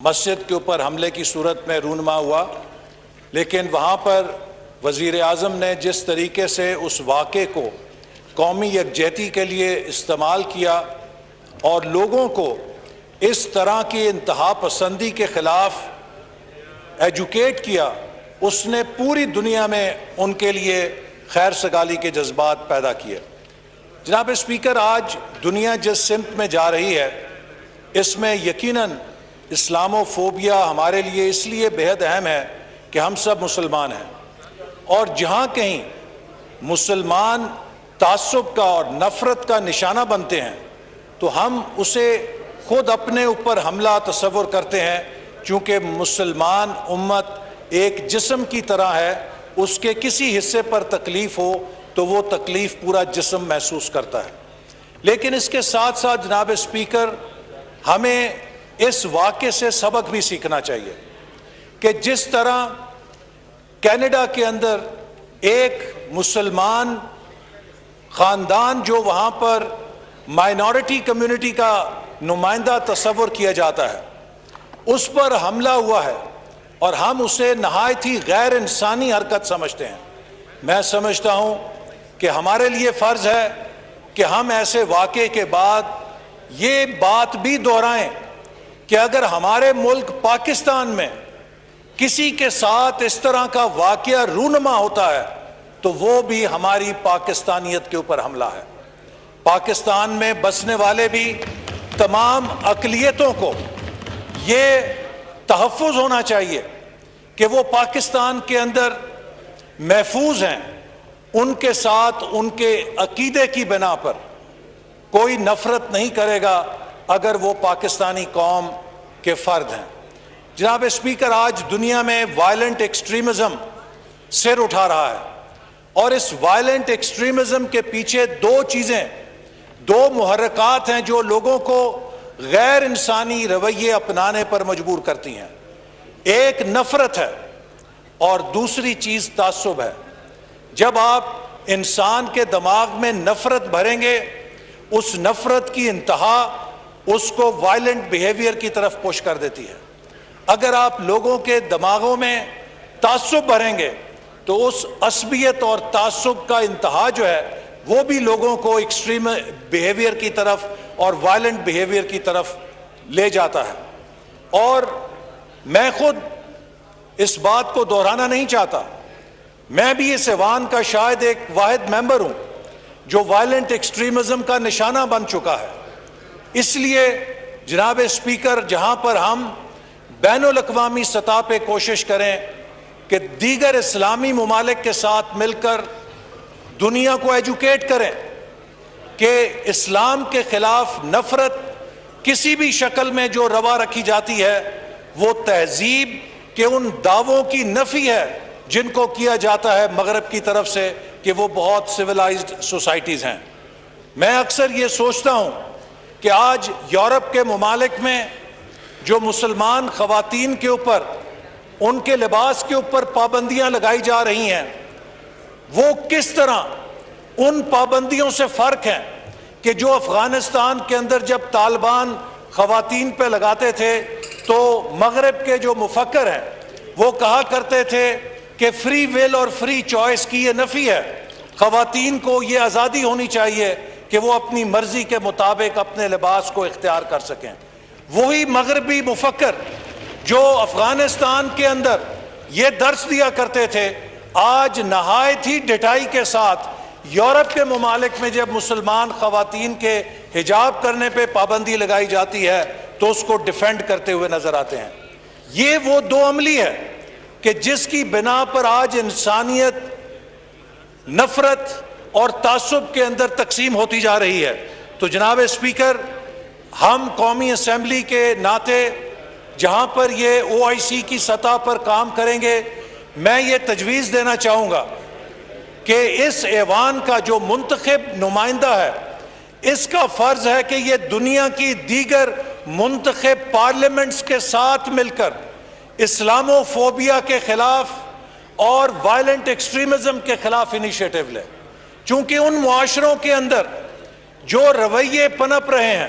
مسجد کے اوپر حملے کی صورت میں رونما ہوا، لیکن وہاں پر وزیر اعظم نے جس طریقے سے اس واقعے کو قومی یکجہتی کے لیے استعمال کیا اور لوگوں کو اس طرح کی انتہا پسندی کے خلاف ایجوکیٹ کیا، اس نے پوری دنیا میں ان کے لیے خیر سگالی کے جذبات پیدا کیے۔ جناب اسپیکر، آج دنیا جس سمت میں جا رہی ہے اس میں یقیناً اسلامو فوبیا ہمارے لیے اس لیے بہت اہم ہے کہ ہم سب مسلمان ہیں، اور جہاں کہیں مسلمان تعصب کا اور نفرت کا نشانہ بنتے ہیں تو ہم اسے خود اپنے اوپر حملہ تصور کرتے ہیں، چونکہ مسلمان امت ایک جسم کی طرح ہے، اس کے کسی حصے پر تکلیف ہو تو وہ تکلیف پورا جسم محسوس کرتا ہے۔ لیکن اس کے ساتھ ساتھ جناب اسپیکر، ہمیں اس واقعے سے سبق بھی سیکھنا چاہیے کہ جس طرح کینیڈا کے اندر ایک مسلمان خاندان جو وہاں پر مائنورٹی کمیونٹی کا نمائندہ تصور کیا جاتا ہے، اس پر حملہ ہوا ہے اور ہم اسے نہایت ہی غیر انسانی حرکت سمجھتے ہیں۔ میں سمجھتا ہوں کہ ہمارے لیے فرض ہے کہ ہم ایسے واقعے کے بعد یہ بات بھی دہرائیں کہ اگر ہمارے ملک پاکستان میں کسی کے ساتھ اس طرح کا واقعہ رونما ہوتا ہے تو وہ بھی ہماری پاکستانیت کے اوپر حملہ ہے۔ پاکستان میں بسنے والے بھی تمام اقلیتوں کو یہ تحفظ ہونا چاہیے کہ وہ پاکستان کے اندر محفوظ ہیں، ان کے ساتھ ان کے عقیدے کی بنا پر کوئی نفرت نہیں کرے گا اگر وہ پاکستانی قوم کے فرد ہیں۔ جناب اسپیکر، آج دنیا میں وائلنٹ ایکسٹریمزم سر اٹھا رہا ہے، اور اس وائلنٹ ایکسٹریمزم کے پیچھے دو محرکات ہیں جو لوگوں کو غیر انسانی رویے اپنانے پر مجبور کرتی ہیں۔ ایک نفرت ہے اور دوسری چیز تعصب ہے۔ جب آپ انسان کے دماغ میں نفرت بھریں گے، اس نفرت کی انتہا اس کو وائلنٹ بیہیویئر کی طرف پش کر دیتی ہے۔ اگر آپ لوگوں کے دماغوں میں تعصب بھریں گے تو اس عصبیت اور تعصب کا انتہا جو ہے وہ بھی لوگوں کو ایکسٹریم بیہیویئر کی طرف اور وائلنٹ بیہیویئر کی طرف لے جاتا ہے۔ اور میں خود اس بات کو دہرانا نہیں چاہتا، میں بھی اس ایوان کا شاید ایک واحد ممبر ہوں جو وائلنٹ ایکسٹریمزم کا نشانہ بن چکا ہے۔ اس لیے جناب اسپیکر، جہاں پر ہم بین الاقوامی سطح پہ کوشش کریں کہ دیگر اسلامی ممالک کے ساتھ مل کر دنیا کو ایجوکیٹ کریں کہ اسلام کے خلاف نفرت کسی بھی شکل میں جو روا رکھی جاتی ہے وہ تہذیب کے ان دعووں کی نفی ہے جن کو کیا جاتا ہے مغرب کی طرف سے کہ وہ بہت سویلائزڈ سوسائٹیز ہیں۔ میں اکثر یہ سوچتا ہوں کہ آج یورپ کے ممالک میں جو مسلمان خواتین کے اوپر ان کے لباس کے اوپر پابندیاں لگائی جا رہی ہیں، وہ کس طرح ان پابندیوں سے فرق ہیں کہ جو افغانستان کے اندر جب طالبان خواتین پہ لگاتے تھے تو مغرب کے جو مفکر ہیں وہ کہا کرتے تھے کہ فری ول اور فری چوائس کی یہ نفی ہے، خواتین کو یہ آزادی ہونی چاہیے کہ وہ اپنی مرضی کے مطابق اپنے لباس کو اختیار کر سکیں۔ وہی مغربی مفکر جو افغانستان کے اندر یہ درس دیا کرتے تھے، آج نہایت ہی ڈٹائی کے ساتھ یورپ کے ممالک میں جب مسلمان خواتین کے حجاب کرنے پہ پابندی لگائی جاتی ہے تو اس کو ڈیفینڈ کرتے ہوئے نظر آتے ہیں۔ یہ وہ دو عملی ہے کہ جس کی بنا پر آج انسانیت نفرت اور تعصب کے اندر تقسیم ہوتی جا رہی ہے۔ تو جناب اسپیکر، ہم قومی اسمبلی کے ناطے جہاں پر یہ OIC کی سطح پر کام کریں گے، میں یہ تجویز دینا چاہوں گا کہ اس ایوان کا جو منتخب نمائندہ ہے اس کا فرض ہے کہ یہ دنیا کی دیگر منتخب پارلیمنٹس کے ساتھ مل کر اسلامو فوبیا کے خلاف اور وائلنٹ ایکسٹریمزم کے خلاف انیشیٹو لے، چونکہ ان معاشروں کے اندر جو رویے پنپ رہے ہیں